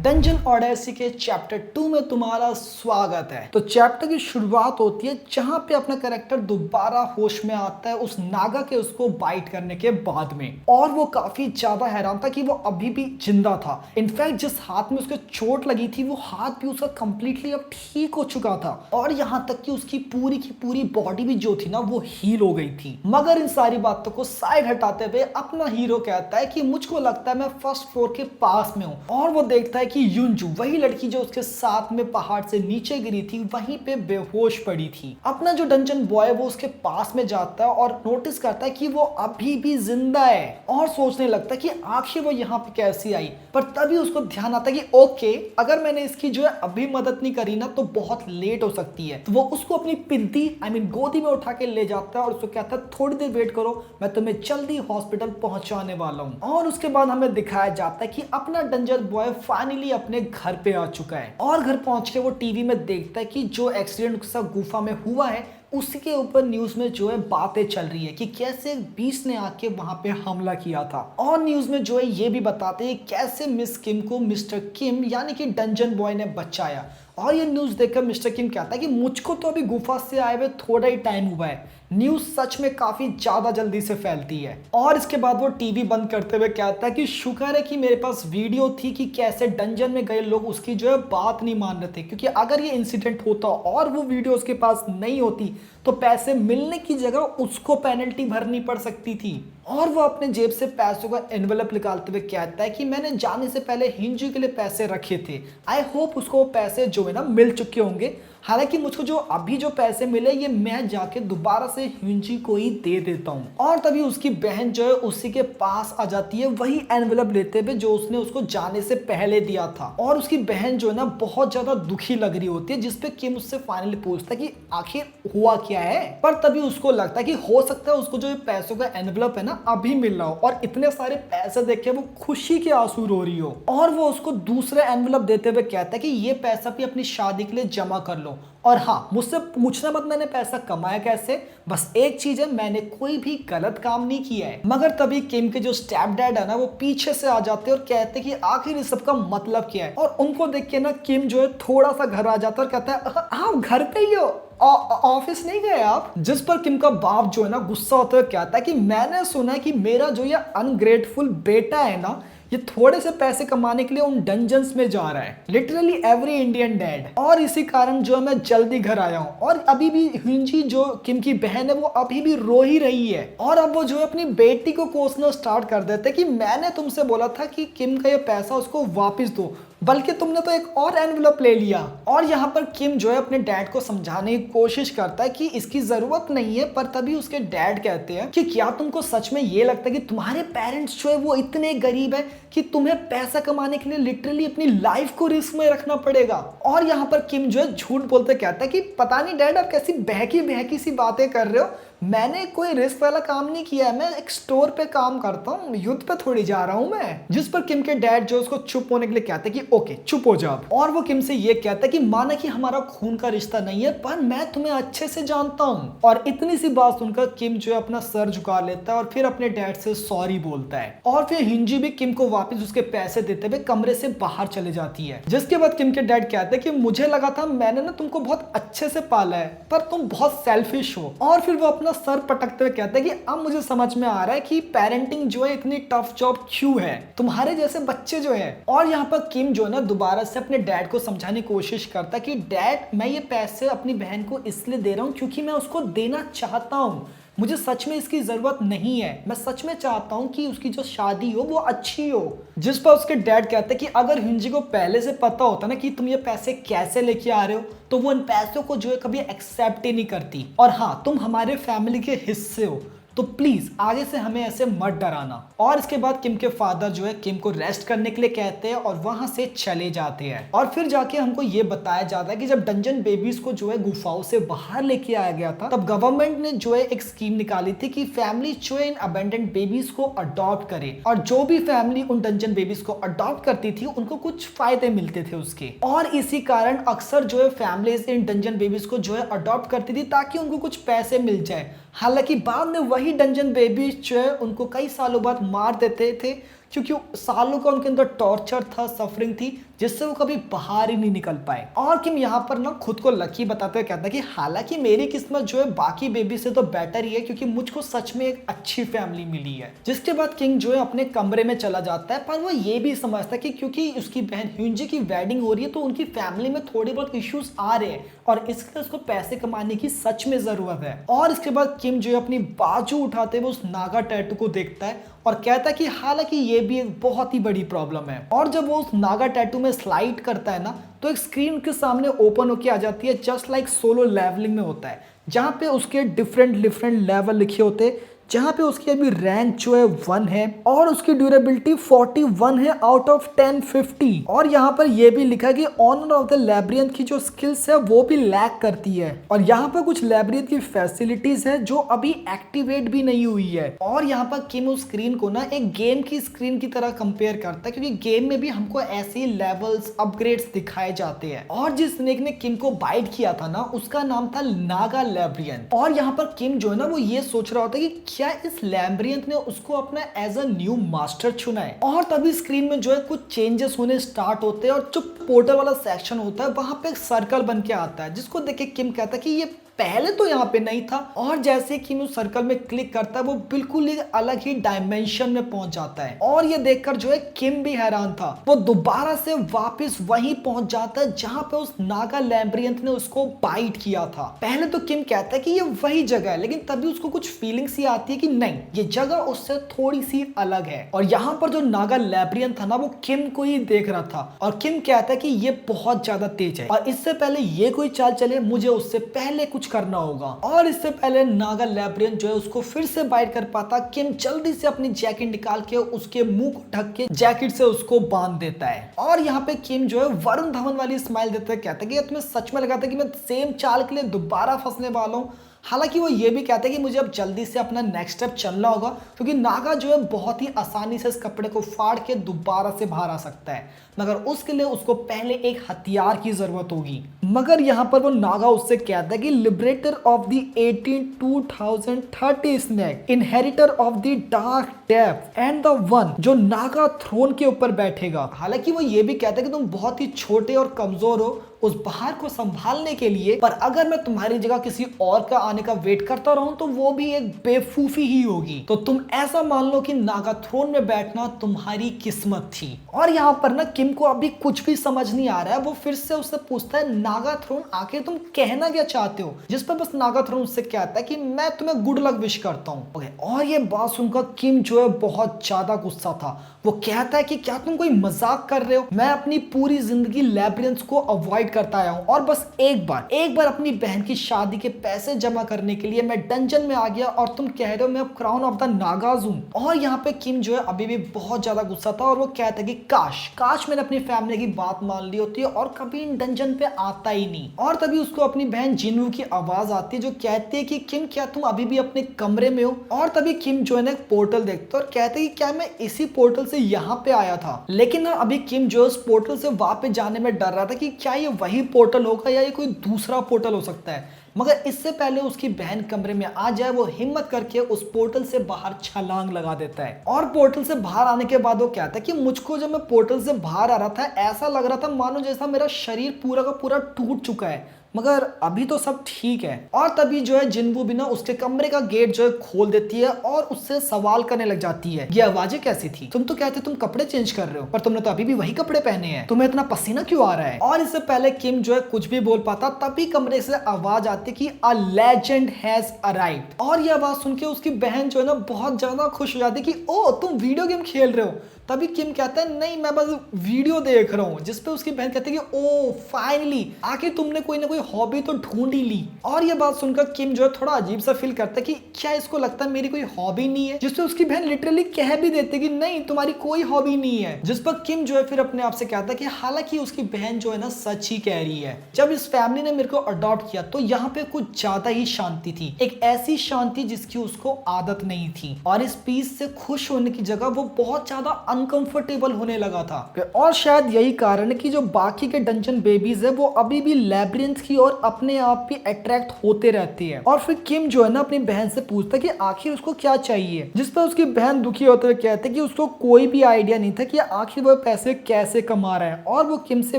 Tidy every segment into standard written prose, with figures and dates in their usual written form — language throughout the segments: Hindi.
डंजन ओडेसी के चैप्टर 2 में तुम्हारा स्वागत है। तो चैप्टर की शुरुआत होती है जहां पे अपना कैरेक्टर दोबारा होश में आता है उस नागा के उसको बाइट करने के बाद में, और वो काफी ज्यादा हैरान था कि वो अभी भी जिंदा था। इनफैक्ट जिस हाथ में उसके चोट लगी थी वो हाथ भी उसका कंप्लीटली अब ठीक हो चुका था, और यहाँ तक कि उसकी पूरी की पूरी बॉडी भी जो थी ना वो हील हो गई थी। मगर इन सारी बातों को साइड हटाते हुए अपना हीरो कहता है कि मुझको लगता है मैं फर्स्ट फ्लोर के पास में हूँ, और वो देखता है कि युंजू वही लड़की जो उसके साथ में पहाड़ से नीचे गिरी थी वहीं पे बेहोश पड़ी थी। अपना जो डंजन बॉय वो उसके पास में जाता है और नोटिस करता है कि वो अभी भी जिंदा है, और सोचने लगता है कि आखिर वो यहाँ पे कैसी आई। पर तभी उसको ध्यान आता है कि ओके, अगर मैंने इसकी जो है अभी मदद नहीं करी ना तो बहुत लेट हो सकती है। तो वो उसको अपनी पिंदी गोदी में उठा के ले जाता है और उसको कहता है थोड़ी देर वेट करो, मैं तुम्हें जल्दी हॉस्पिटल पहुंचाने वाला हूँ। और उसके बाद हमें दिखाया जाता है कि अपना डंजन बॉय फाइनली अपने घर पे आ चुका है, और घर पहुंच के वो टीवी में देखता है कि जो एक्सीडेंट उसका गुफा में हुआ है उसके ऊपर न्यूज में जो है बातें चल रही है कि कैसे बीस ने आके वहां पे हमला किया था। और न्यूज में जो है ये भी बताते हैं कैसे मिस किम को मिस्टर किम यानी कि डंजन बॉय ने बचाया। और ये न्यूज देखकर मिस्टर किम कहता है कि मुझको तो अभी गुफा से आए हुए थोड़ा ही टाइम हुआ है, न्यूज सच में काफी ज्यादा जल्दी से फैलती है। और इसके बाद वो टीवी बंद करते हुए कहता है कि शुक्र है कि मेरे पास वीडियो थी कि कैसे डंजन में गए लोग उसकी जो है बात नहीं मान रहे थे, क्योंकि अगर ये इंसिडेंट होता और वो वीडियो उसके पास नहीं होती तो पैसे मिलने की जगह उसको पेनल्टी भरनी पड़ सकती थी। और वो अपने जेब से पैसों का एनवेलप निकालते हुए कहता है कि मैंने जाने से पहले हिंजू के लिए पैसे रखे थे, आई होप उसको वो पैसे जो है ना मिल चुके होंगे। हालांकि मुझको जो अभी जो पैसे मिले ये मैं जाके दोबारा से हिंजी को ही दे देता हूँ। और तभी उसकी बहन जो है उसी के पास आ जाती है वही एनवेलप लेते हुए जो उसने उसको जाने से पहले दिया था। और उसकी बहन जो है ना बहुत ज्यादा दुखी लग रही होती है, जिसपे किम उससे फाइनली पूछता है कि आखिर हुआ क्या है। पर तभी उसको लगता है कि हो सकता है उसको जो पैसों का एनवेलप है ना अभी मिल रहा हो, और इतने सारे पैसे देख के वो खुशी के आंसू रो रही हो। और वो उसको दूसरे एनवेलप देते हुए कहता है कि ये पैसा भी अपनी शादी के लिए जमा कर लो, और हाँ मुझसे पूछना मत मैंने पैसा कमाया कैसे, बस एक चीज है मैंने कोई भी गलत काम नहीं किया है। मगर तभी किम के जो स्टेप डैड है ना वो पीछे से आ जाते हैं और कहते हैं कि आखिर इस सब का मतलब क्या है। और उनको देख के ना किम जो है थोड़ा सा घर आ जाता है और कहता है आप घर पे ही हो, ऑफिस नहीं गए आप। जिस पर किम का बाप जो है ना गुस्सा होते हुए कहता है कि मैंने सुना है कि मेरा जो ये अनग्रेटफुल बेटा है ना ये थोड़े से पैसे कमाने के लिए उन डंजन्स में जा रहा है, लिटरली एवरी इंडियन डैड, और इसी कारण जो मैं जल्दी घर आया हूँ। और अभी भी हिंजी जो किम की बहन है वो अभी भी रो ही रही है, और अब वो जो है अपनी बेटी को कोसना स्टार्ट कर देते कि मैंने तुमसे बोला था कि किम का ये पैसा उसको वापस दो, बल्कि तुमने तो एक और एनवेलप ले लिया। और यहाँ पर किम जो है अपने डैड को समझाने की कोशिश करता है कि इसकी जरूरत नहीं है। पर तभी उसके डैड कहते हैं कि क्या तुमको सच में ये लगता है कि तुम्हारे पेरेंट्स जो है वो इतने गरीब है कि तुम्हें पैसा कमाने के लिए लिटरली अपनी लाइफ को रिस्क में रखना पड़ेगा। और यहाँ पर किम जो है झूठ बोलते कहता है कि पता नहीं डैड आप कैसी बहकी बहकी सी बातें कर रहे हो, मैंने कोई रिस्क वाला काम नहीं किया है, मैं एक स्टोर पे काम करता हूँ, युद्ध पे थोड़ी जा रहा हूँ मैं। जिस पर किम के डैड जो उसको चुप होने के लिए कहते हैं कि ओके चुप हो जाओ। और वो किम से ये कहता है कि माना कि हमारा खून का रिश्ता नहीं है पर मैं तुम्हें अच्छे से जानता हूँ। और इतनी सी बात सुनकर किम जो है अपना सर झुका लेता है और फिर अपने डैड से सॉरी बोलता है। और फिर हिंजी भी किम को वापस उसके पैसे देते हुए कमरे से बाहर चले जाती है। जिसके बाद किम के डैड कहते हैं कि मुझे लगा था मैंने ना तुमको बहुत अच्छे से पाला है पर तुम बहुत सेल्फिश हो। और फिर वो अपना सर पटकते हुए कहते हैं कि अब मुझे समझ में आ रहा है कि पेरेंटिंग जो है इतनी टफ जॉब क्यों है, तुम्हारे जैसे बच्चे जो है। और यहाँ पर किम जो है ना दोबारा से अपने डैड को समझाने की कोशिश करता है कि डैड मैं ये पैसे अपनी बहन को इसलिए दे रहा हूँ क्योंकि मैं उसको देना चाहता हूँ, मुझे सच में इसकी जरूरत नहीं है, मैं सच में चाहता हूं कि उसकी जो शादी हो वो अच्छी हो। जिस पर उसके डैड कहते हैं कि अगर हिंजी को पहले से पता होता ना कि तुम ये पैसे कैसे लेके आ रहे हो तो वो इन पैसों को जो है कभी एक्सेप्ट ही नहीं करती। और हाँ तुम हमारे फैमिली के हिस्से हो तो प्लीज आगे से हमें ऐसे मत डराना। और इसके बाद किम के फादर जो है किम को रेस्ट करने के लिए कहते हैं और वहां से चले जाते हैं। और फिर जाके हमको ये बताया जाता है कि जब डंजन बेबीज को जो है गुफाओं से बाहर लेके आया गया था तब गवर्नमेंट ने जो है एक स्कीम निकाली थी कि फैमिली जो है इन अबेंडेंट बेबीज को अडॉप्ट करे, और जो भी फैमिली उन डंजन बेबीज को अडॉप्ट करती थी उनको कुछ फायदे मिलते थे उसके। और इसी कारण अक्सर जो है फैमिलीज इन डंजन बेबीज को जो है अडॉप्ट करती थी ताकि उनको कुछ पैसे मिल जाए। हालांकि बाद में वही डंजन बेबीज जो है उनको कई सालों बाद मार देते थे क्योंकि सालों का उनके अंदर टॉर्चर था, सफरिंग थी, जिससे वो कभी बाहर ही नहीं निकल पाए। और किम यहाँ पर ना खुद को लकी बताते हुए कहता है कि हालांकि मेरी किस्मत जो है बाकी बेबी से तो बेटर ही है, क्योंकि मुझको सच में एक अच्छी फैमिली मिली है। जिसके बाद किंग जो है अपने कमरे में चला जाता है, पर वो ये भी समझता है कि क्योंकि उसकी बहन ह्यूनजी की वेडिंग हो रही है तो उनकी फैमिली में थोड़ी बहुत इश्यूज आ रहे हैं और इसके लिए उसको पैसे कमाने की सच में जरूरत है। और इसके बाद किम जो है अपनी बाजू उठाते हुए उस नागा टैटू को देखता है और कहता है कि हालांकि ये भी एक बहुत ही बड़ी प्रॉब्लम है। और जब वो उस नागा टैटू में स्लाइड करता है ना, तो एक स्क्रीन के सामने ओपन होके आ जाती है, जस्ट लाइक सोलो लेवलिंग में होता है, जहाँ पे उसके डिफरेंट लेवल लिखे होते हैं, जहाँ पे उसकी अभी रैंक जो है 1 है और उसकी ड्यूरेबिलिटी 41 है आउट ऑफ 1050। और यहाँ पर यह भी लिखा है कि ऑनर ऑफ द लैब्रियंथ की जो स्किल्स है वो भी लैक करती है। और यहाँ पर कुछ लैब्रियंथ की फैसिलिटीज है जो अभी एक्टिवेट भी नहीं हुई है। और यहाँ पर किम उस स्क्रीन को ना एक गेम की स्क्रीन की तरह कंपेयर करता है, क्योंकि गेम में भी हमको ऐसे लेवल्स अपग्रेड्स दिखाए जाते हैं। और जिस स्नेक ने किम को बाइट किया था ना, उसका नाम था नागा लैब्रियंथ। और यहाँ पर किम जो है ना वो ये सोच रहा होता है कि क्या इस लैब्रियंथ ने उसको अपना एज अ न्यू मास्टर चुना है। और तभी स्क्रीन में जो है कुछ चेंजेस होने स्टार्ट होते हैं और जो पोर्टल वाला सेक्शन होता है वहां पे एक सर्कल बन के आता है, जिसको देख के किम कहता है कि ये पहले तो यहाँ पे नहीं था। और जैसे कि उस सर्कल में क्लिक करता है वो बिल्कुल एक अलग ही डायमेंशन में पहुंच जाता है। और ये देखकर जो है किम भी हैरान था। वो दोबारा से वापस वहीं पहुंच जाता है जहां पे उस नागा लैब्रियंथ ने उसको बाइट किया था। पहले तो किम कहता है कि ये वही जगह है, लेकिन तभी उसको कुछ फीलिंग्स ही आती है कि नहीं, ये जगह उससे थोड़ी सी अलग है। और यहाँ पर जो नागा लैब्रियंथ था ना वो किम को ही देख रहा था और किम कहता है कि ये बहुत ज्यादा तेज है और इससे पहले ये कोई चाल चले मुझे उससे पहले कुछ करना होगा। और इससे पहले नागा लैब्रियंथ जो है उसको फिर से बाइट कर पाता, किम जल्दी से अपनी जैकेट निकाल के उसके मुंह को ढक के जैकेट से उसको बांध देता है। और यहाँ पे किम जो है वरुण धवन वाली स्माइल देता है, कहता है कि तुम्हें सच में लगा था कि मैं सेम चाल के लिए दोबारा फंसने वाला हूँ। हालांकि वो ये भी कहते हैं कि मुझे अब जल्दी से अपना नेक्स्ट स्टेप चलना होगा, क्योंकि नागा जो है बहुत ही आसानी से इस कपड़े को फाड़ के दोबारा से बाहर आ सकता है, मगर उसके लिए उसको पहले एक हथियार की जरूरत होगी। मगर यहाँ पर वो नागा उससे कहता है कि liberator of the 18-2030 snake, inheritor of the dark depth and the one जो नागा थ्रोन के ऊपर बैठेगा। हालांकि वो ये भी कहता है कि तुम बहुत ही छोटे और कमजोर हो उस पहाड़ को संभालने के लिए, पर अगर मैं तुम्हारी जगह किसी और का आने का वेट करता रहूं तो वो भी एक बेवकूफी ही होगी। तो तुम ऐसा मान लो कि नागा थ्रोन में बैठना तुम्हारी किस्मत थी। और यहाँ पर ना किम को अभी कुछ भी समझ नहीं आ रहा है। वो फिर से उससे पूछता है नागा थ्रोन आखिर तुम कहना क्या चाहते हो, जिस पर बस नागा थ्रोन उससे कहता है कि मैं तुम्हें गुड लक विश करता हूँ। और ये बात सुनकर किम जो है बहुत ज्यादा गुस्सा था। वो कहता है कि क्या तुम कोई मजाक कर रहे हो, मैं अपनी पूरी जिंदगी लैब्रियंथ को अवॉइड करता आया हूं और बस एक बार अपनी बहन की शादी के पैसे जमा करने के लिए मैं डंजन में आ गया और तुम कह रहे हो मैं अब क्राउन ऑफ द नागाज हूं। और यहाँ पे किम जो है अभी भी बहुत ज्यादा गुस्सा था और वो कहता है कि काश मैंने अपनी फैमिली की बात मान ली होती है और कभी इन डंजन पे आता ही नहीं। और तभी उसको अपनी बहन जिनवू की आवाज आती है जो कहती है कि किम क्या तुम अभी भी अपने कमरे में हो। और तभी किम जो है ना एक पोर्टल देखता है और कहते हैं कि क्या मैं इसी पोर्टल से यहाँ पे आया था। लेकिन ना अभी किम जो उस पोर्टल से वापस जाने में डर रहा था कि क्या ये वही पोर्टल होगा या ये कोई दूसरा पोर्टल हो सकता है। मगर इससे पहले उसकी बहन कमरे में आ जाए वो हिम्मत करके उस पोर्टल से बाहर छलांग लगा देता है। और पोर्टल से बाहर आने के बाद वो कहता है कि मुझको जब मैं पोर्टल से बाहर आ रहा था ऐसा लग रहा था मानो जैसा मेरा शरीर पूरा का पूरा टूट चुका है, मगर अभी तो सब ठीक है। और तभी जो है जिनवू भी ना उसके कमरे का गेट जो है खोल देती है और उससे सवाल करने लग जाती है, ये आवाजें कैसी थी, तुम तो कहते तुम कपड़े चेंज कर रहे हो पर तुमने तो अभी भी वही कपड़े पहने हैं, तुम्हें इतना पसीना क्यों आ रहा है। और इससे पहले किम जो है कुछ भी बोल पाता तभी कमरे से आवाज आती कि अ लेजेंड हैज अराइव्ड। और ये आवाज सुन के उसकी बहन जो है ना बहुत ज्यादा खुश हो जाती कि ओ तुम वीडियो गेम खेल रहे हो। तभी किम कहता है नहीं मैं बस वीडियो देख रहा हूँ, जिसपे उसकी बहन कहती है कि ओ फाइनली आखिर तुमने कोई ना कोई हॉबी तो ढूंढ ही ली। और ये बात सुनकर किम जो है थोड़ा अजीब सा फील करता है कि क्या इसको लगता है मेरी कोई हॉबी नहीं है, जिसपे उसकी बहन लिटरली कह भी देती है कि नहीं तुम्हारी कोई हॉबी नहीं है। जिस पर किम जो है फिर अपने आप से कहता है कि हालांकि उसकी बहन जो है ना सच ही कह रही है। जब इस फैमिली ने मेरे को अडॉप्ट किया तो यहाँ पे कुछ ज्यादा ही शांति थी, एक ऐसी शांति जिसकी उसको आदत नहीं थी। और इस पीस से खुश होने की जगह वो बहुत ज्यादा अनकंफर्टेबल होने लगा था। और शायद यही कारण है कि जो बाकी के डंजन बेबीज है वो अभी भी लैब्रिंथ की ओर अपने आप भी अट्रैक्ट होते रहती है। और फिर किम जो है ना अपनी बहन से पूछता कि आखिर उसको क्या चाहिए, जिस पर उसकी बहन दुखी होते हुए कहते कि उसको कोई भी आइडिया नहीं था कि आखिर वो पैसे कैसे कमा रहा है। और वो किम से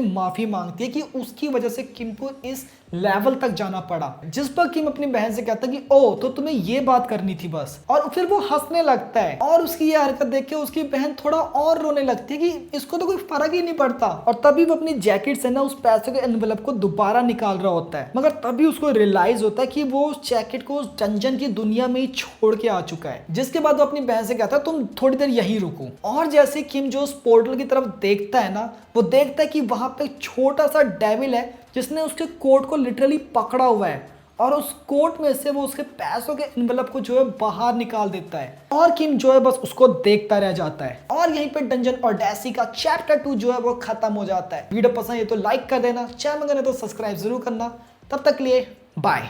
माफी मांगती है कि उसकी वजह से किम को इस लेवल तक जाना पड़ा। जिस पर किम अपनी बहन से कहता कि ओ तो तुम्हें ये बात करनी थी बस। और फिर वो हंसने लगता है और उसकी ये हरकत देख के उसकी बहन थोड़ा और रोने लगती है कि इसको तो कोई फर्क ही नहीं पड़ता। और तभी वो अपनी जैकेट से ना उस पैसे के एनवेलप को दोबारा निकाल रहा होता है, मगर तभी उसको रियलाइज होता है कि वो उस जैकेट को उस डंजन की दुनिया में ही छोड़ के आ चुका है। जिसके बाद वो अपनी बहन से कहता है तुम थोड़ी देर यहीं रुको। और जैसे किम जो उस पोर्टल की तरफ देखता है ना, वो देखता है कि वहां पे एक छोटा सा डेविल है जिसने उसके कोट को लिटरली पकड़ा हुआ है। और उस कोट में से वो उसके पैसों के एनवेलप को जो है बाहर निकाल देता है। और किम जो है बस उसको देखता रह जाता है। और यहीं पे डंजन ऑडेसी का चैप्टर 2 जो है वो खत्म हो जाता है। वीडियो पसंद है तो लाइक कर देना, चैनल में तो सब्सक्राइब जरूर करना। तब तक के लिए बाय।